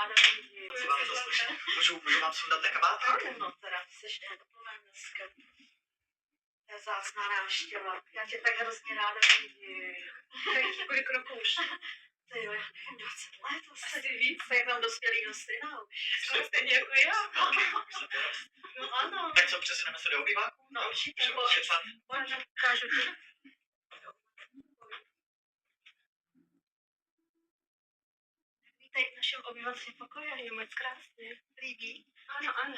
ráda vidím. Co vám to sluší? Můžu vám sundat kabátek? No teda, ty seš gentleman dneska. To je vzácná návštěva. Já tě tak hrozně ráda vidím. Tak kolik roků už? Ty jo, já nevím, 20 let asi víc. Jak mám dospělýho syna už. Jsme stejně jako já. No ano. Tak co, přesuneme se do obýváku? No určitě. Můžeme ošetřovat? Pojď, ukážu ti. Vítej v našem obyvacím pokoji, je moc krásně. Líbí? Ano.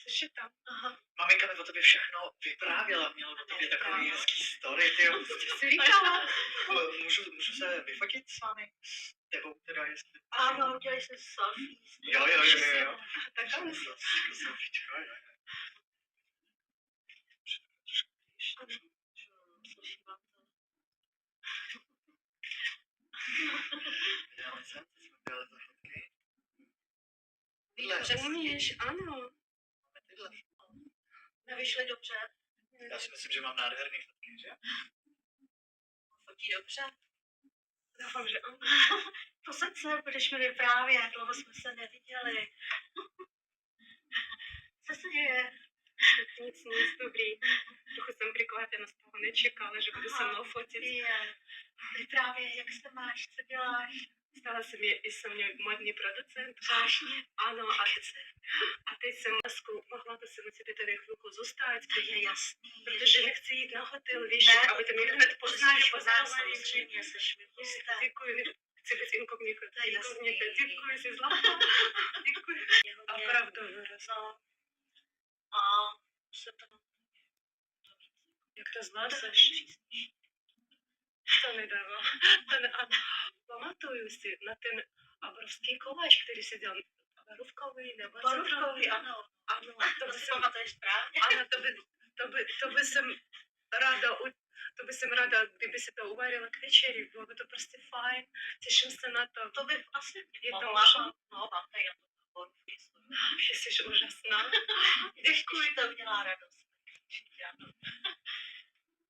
Což je tam? Aha. Maminka mi o tobě všechno vyprávěla, měla o tobě takový hezký story, tyjo. Jsi říkala? Můžu se vyfotit s vámi? S tebou teda, jestli... Ano, udělej se selfie. Jo. Tak tam Selfiečko, jo. Sluší vám to. Já jsem, co jsme dělali za fotky. dobře umíš, ano. Máme tyhle. Nevyšli dobře. Já si myslím, že mám nádherný fotky, že? Fotí dobře. Doufám, že ano. To srdce budeš mi vyprávět, dlouho jsme se neviděli. Co se děje? Nic, dobrý. Trochu jsem překvapená, z toho nečekala, že bude se mnou fotit. Je. Vyprávěj, jak se máš, co děláš? Stala se mi i se mnou modný producent. Vážně? Ano, a teď jsem mohla by jsem u tebe tady chvilku zůstat, To je jasný. protože nechci jít na hotel, víš, Ne, aby to mě hned poznali, samozřejmě, seš mi hustá. Děkuji, chci být inkognito. To je jasný. Děkuji, jsi zlatá. Děkuji. A pravdu vyrost. No. A se to Jak to zvládáš? To nedává. Pamatuju si na ten obrovský koláč, který seděl barůvkový nebo Borůvkový, ano. Ano, To si pamatuješ správně. ano, to by jsem ráda, kdyby se to uvarila k večeri, bylo by to prostě fajn, těším se na to. To by asi Je to mohla. možné? No, mám tady na to borůvky. Ty jsi úžasná. Děkuji, to udělá radost.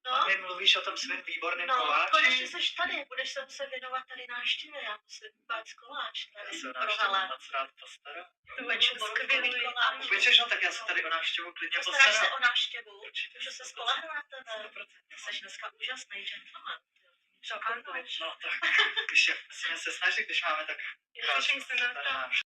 A No, ty mluvíš o tom svém výborném no, koláči? konečně seš tady, budeš se muset věnovat tady návštěvě, já musím bát koláč Já tady se o pro návštěvu Helen. moc rád postarám. To bude skvělý koláč. Víš, no, tak já se tady o návštěvu klidně Postaráš se postarám. o návštěvu, Určitě. můžu se spolehnout na tebe. Ty jsi dneska úžasný gentleman. Ano, No tak, když musíme se snažit, když máme tak těším se na to. návštěvu.